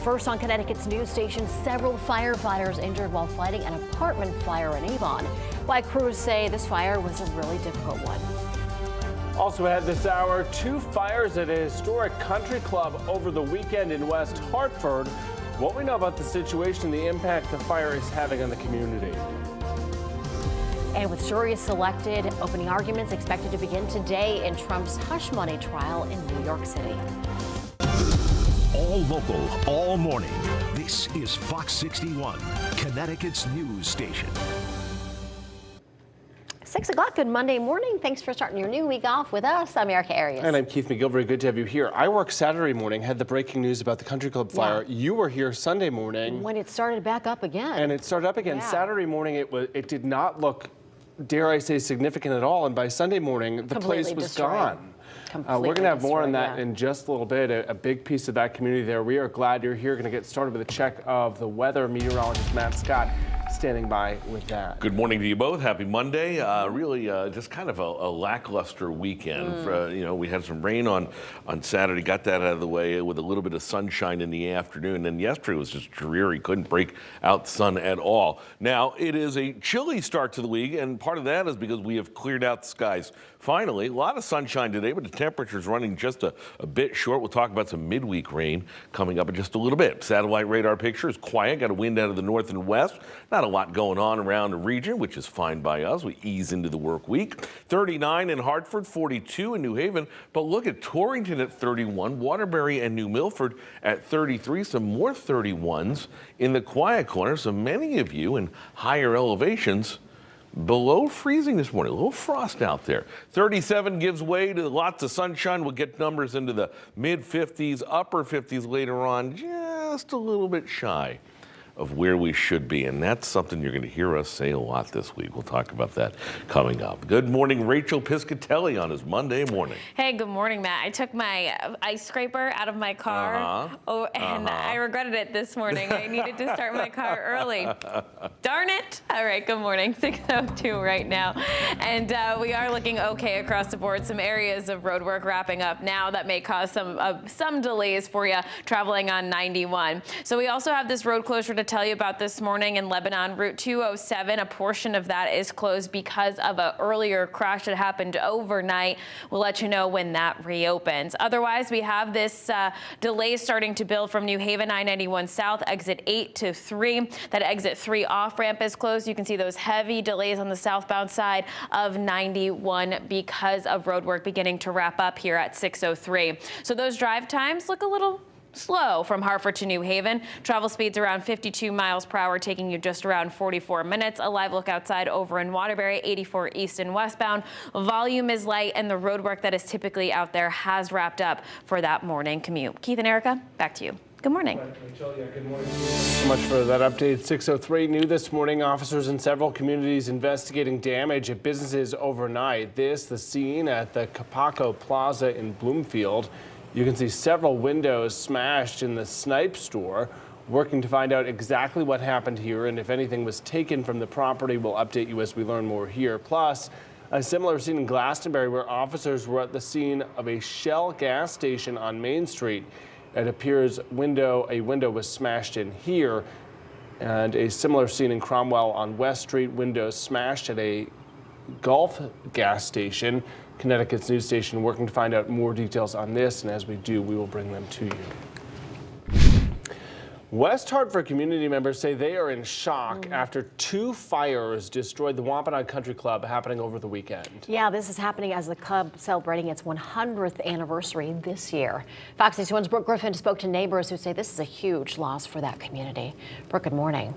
First on Connecticut's news station, several firefighters injured while fighting an apartment fire in Avon. Why crews say this fire was a really difficult one. Also ahead this hour, 2 fires at a historic country club over the weekend in West Hartford. What we know about the situation, the impact the fire is having on the community. And with juries selected, opening arguments expected to begin today in Trump's hush money trial in New York City. All local, all morning. This is Fox 61, Connecticut's news station. 6 o'clock, good Monday morning. Thanks for starting your new week off with us. I'm Erica Arias. And I'm Keith McGilvery. Good to have you here. I worked Saturday morning, had the breaking news about the country club fire. Yeah. You were here Sunday morning. When it started back up again. And it started up again. Yeah. Saturday morning, it did not look, dare I say, significant at all. And by Sunday morning, the place was gone. We're going to have more on that in just a little bit. A big piece of that community there. We are glad you're here. Going to get started with a check of the weather. Meteorologist Matt Scott standing by with that. Good morning to you both. Happy Monday. Really just kind of a lackluster weekend. We had some rain on Saturday, got that out of the way with a little bit of sunshine in the afternoon. And yesterday was just dreary. Couldn't break out the sun at all. Now, it is a chilly start to the week, and part of that is because we have cleared out the skies. Finally, a lot of sunshine today, but the temperature's running just a bit short. We'll talk about some midweek rain coming up in just a little bit. Satellite radar picture is quiet. Got a wind out of the north and west. Not a lot going on around the region, which is fine by us. We ease into the work week. 39 in Hartford, 42 in New Haven. But look at Torrington at 31, Waterbury and New Milford at 33. Some more 31s in the quiet corner. So many of you in higher elevations below freezing this morning. A little frost out there. 37 gives way to lots of sunshine. We'll get numbers into the mid-50s, upper 50s later on, just a little bit shy of where we should be. And that's something you're going to hear us say a lot this week. We'll talk about that coming up. Good morning, Rachel Piscatelli on his Monday morning. Hey, good morning, Matt. I took my ice scraper out of my car, and I regretted it this morning. I needed to start my car early. Darn it. All right, good morning. 6:02 right now. And we are looking okay across the board. Some areas of road work wrapping up now that may cause some delays for you traveling on 91. So we also have this road closure to tell you about this morning in Lebanon. Route 207, a portion of that is closed because of an earlier crash that happened overnight. We'll let you know when that reopens. Otherwise, we have this delay starting to build from New Haven, I-91 South, exit 8 to 3. That exit 3 off-ramp is closed. You can see those heavy delays on the southbound side of 91 because of road work beginning to wrap up here at 6:03. So those drive times look a little slow from Hartford to New Haven. Travel speeds around 52 miles per hour, taking you just around 44 minutes. A live look outside over in Waterbury, 84 east and westbound. Volume is light, and the road work that is typically out there has wrapped up for that morning commute. Keith and Erica, back to you. Good morning. Good morning. So much for that update. 6:03 new this morning. Officers in several communities investigating damage at businesses overnight. The scene at the Capaco Plaza in Bloomfield. You can see several windows smashed in the Snipe store. Working to find out exactly what happened here and if anything was taken from the property. We'll update you as we learn more here. Plus, a similar scene in Glastonbury where officers were at the scene of a Shell gas station on Main Street. It appears a window was smashed in here. And a similar scene in Cromwell on West Street. Windows smashed at a Gulf gas station. Connecticut's news station working to find out more details on this, and as we do, we will bring them to you. West Hartford community members say they are in shock after 2 fires destroyed the Wampanoag Country Club happening over the weekend. Yeah, this is happening as the club celebrating its 100th anniversary this year. Fox 61's Brooke Griffin spoke to neighbors who say this is a huge loss for that community. Brooke, good morning.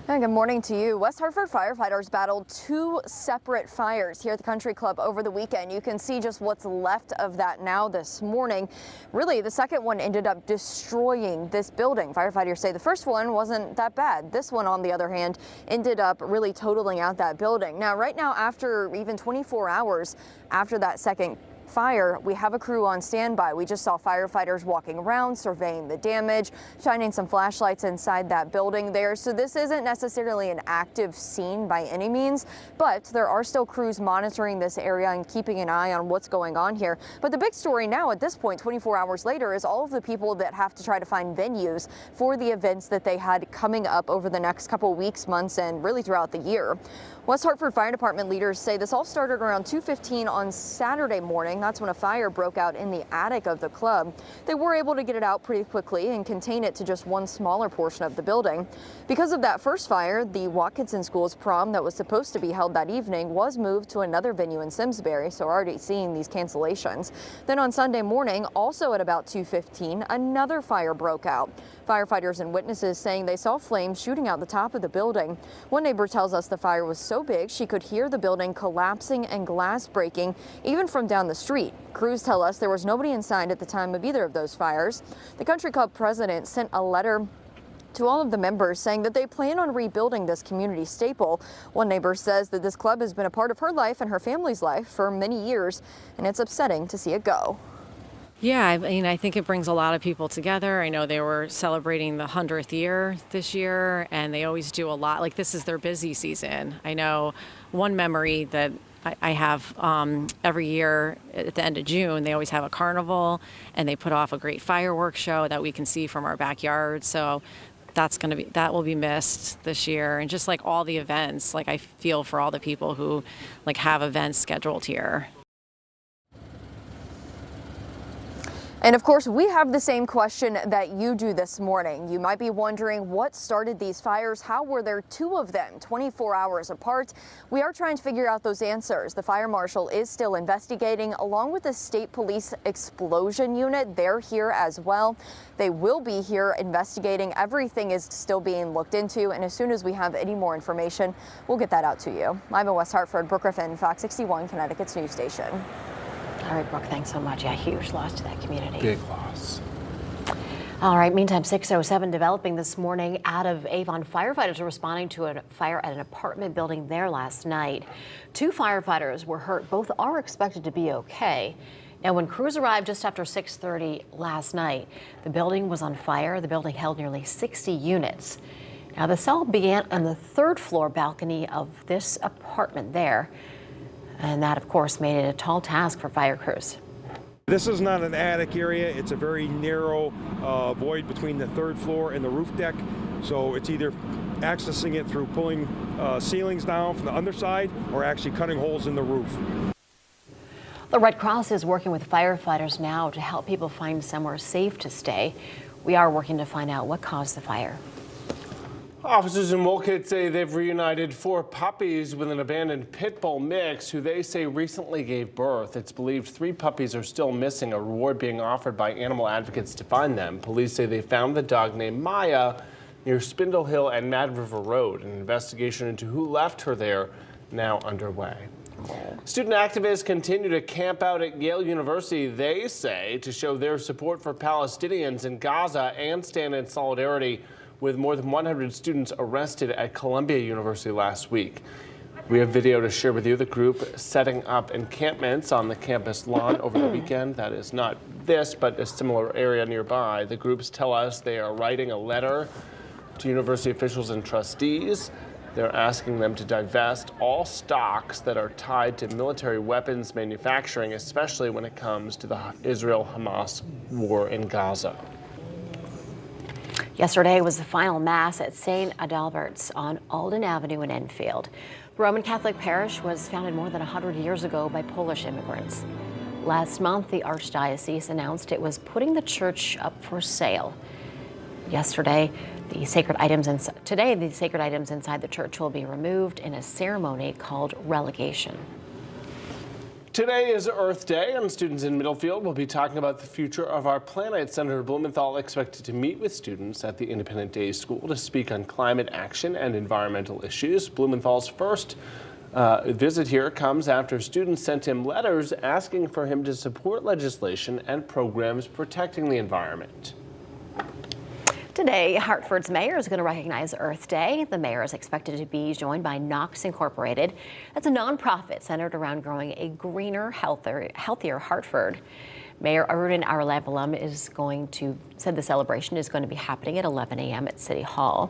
And good morning to you. West Hartford firefighters battled 2 separate fires here at the country club over the weekend. You can see just what's left of that now this morning. Really, the second one ended up destroying this building. Firefighters say the first one wasn't that bad. This one, on the other hand, ended up really totaling out that building. Now, right now, after even 24 hours after that second fire, we have a crew on standby. We just saw firefighters walking around, surveying the damage, shining some flashlights inside that building there. So this isn't necessarily an active scene by any means, but there are still crews monitoring this area and keeping an eye on what's going on here. But the big story now at this point, 24 hours later, is all of the people that have to try to find venues for the events that they had coming up over the next couple weeks, months, and really throughout the year. West Hartford Fire Department leaders say this all started around 2:15 on Saturday morning. That's when a fire broke out in the attic of the club. They were able to get it out pretty quickly and contain it to just one smaller portion of the building. Because of that first fire, the Watkinson School's prom that was supposed to be held that evening was moved to another venue in Simsbury, so we're already seeing these cancellations. Then on Sunday morning, also at about 2:15, another fire broke out. Firefighters and witnesses saying they saw flames shooting out the top of the building. One neighbor tells us the fire was so big she could hear the building collapsing and glass breaking even from down the street. Crews tell us there was nobody inside at the time of either of those fires. The country club president sent a letter to all of the members saying that they plan on rebuilding this community staple. One neighbor says that this club has been a part of her life and her family's life for many years, and it's upsetting to see it go. Yeah, I mean, I think it brings a lot of people together. I know they were celebrating the 100th year this year, and they always do a lot. Like, this is their busy season. I know one memory that I have every year at the end of June, they always have a carnival, and they put off a great fireworks show that we can see from our backyard. So that will be missed this year. And just like all the events, like I feel for all the people who like have events scheduled here. And of course, we have the same question that you do this morning. You might be wondering what started these fires. How were there two of them 24 hours apart? We are trying to figure out those answers. The fire marshal is still investigating, along with the state police explosion unit. They're here as well. They will be here investigating. Everything is still being looked into. And as soon as we have any more information, we'll get that out to you. I'm in West Hartford, Brooke Griffin, Fox 61, Connecticut's news station. All right, Brooke, thanks so much. Yeah, huge loss to that community. Big loss. All right, meantime, 6:07 developing this morning out of Avon. Firefighters are responding to a fire at an apartment building there last night. Two firefighters were hurt. Both are expected to be okay. Now, when crews arrived just after 6:30 last night, the building was on fire. The building held nearly 60 units. Now, the cell began on the third floor balcony of this apartment there. And that, of course, made it a tall task for fire crews. This is not an attic area. It's a very narrow void between the third floor and the roof deck. So it's either accessing it through pulling ceilings down from the underside or actually cutting holes in the roof. The Red Cross is working with firefighters now to help people find somewhere safe to stay. We are working to find out what caused the fire. Officers in Wolcott say they've reunited 4 puppies with an abandoned pit bull mix who they say recently gave birth. It's believed 3 puppies are still missing, a reward being offered by animal advocates to find them. Police say they found the dog named Maya near Spindle Hill and Mad River Road. An investigation into who left her there now underway. Student activists continue to camp out at Gale University, they say, to show their support for Palestinians in Gaza and stand in solidarity with more than 100 students arrested at Columbia University last week. We have video to share with you. The group setting up encampments on the campus lawn over the weekend. That is not this, but a similar area nearby. The groups tell us they are writing a letter to university officials and trustees. They're asking them to divest all stocks that are tied to military weapons manufacturing, especially when it comes to the Israel-Hamas war in Gaza. Yesterday was the final Mass at St. Adalberts on Alden Avenue in Enfield. The Roman Catholic parish was founded more than 100 years ago by Polish immigrants. Last month, the Archdiocese announced it was putting the church up for sale. Today, the sacred items inside the church will be removed in a ceremony called relegation. Today is Earth Day, and students in Middlefield will be talking about the future of our planet. Senator Blumenthal expected to meet with students at the Independent Day School to speak on climate action and environmental issues. Blumenthal's first visit here comes after students sent him letters asking for him to support legislation and programs protecting the environment. Today, Hartford's mayor is going to recognize Earth Day. The mayor is expected to be joined by Knox Incorporated. That's a nonprofit centered around growing a greener, healthier Hartford. Mayor Arun Arulavalam said the celebration is going to be happening at 11 a.m. at City Hall.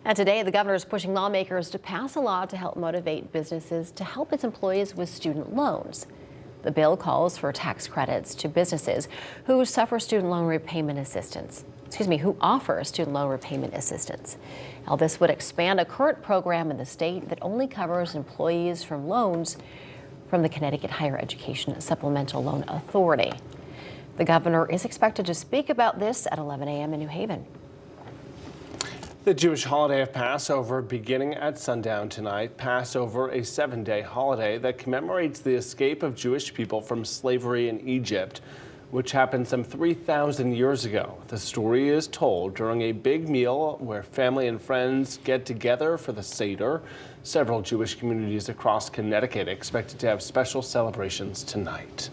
And today, the governor is pushing lawmakers to pass a law to help motivate businesses to help its employees with student loans. The bill calls for tax credits to businesses who offer student loan repayment assistance. Now, this would expand a current program in the state that only covers employees from loans from the Connecticut Higher Education Supplemental Loan Authority. The governor is expected to speak about this at 11 a.m. in New Haven. The Jewish holiday of Passover beginning at sundown tonight. Passover, a 7-day holiday that commemorates the escape of Jewish people from slavery in Egypt, which happened some 3,000 years ago. The story is told during a big meal where family and friends get together for the Seder. Several Jewish communities across Connecticut expected to have special celebrations tonight.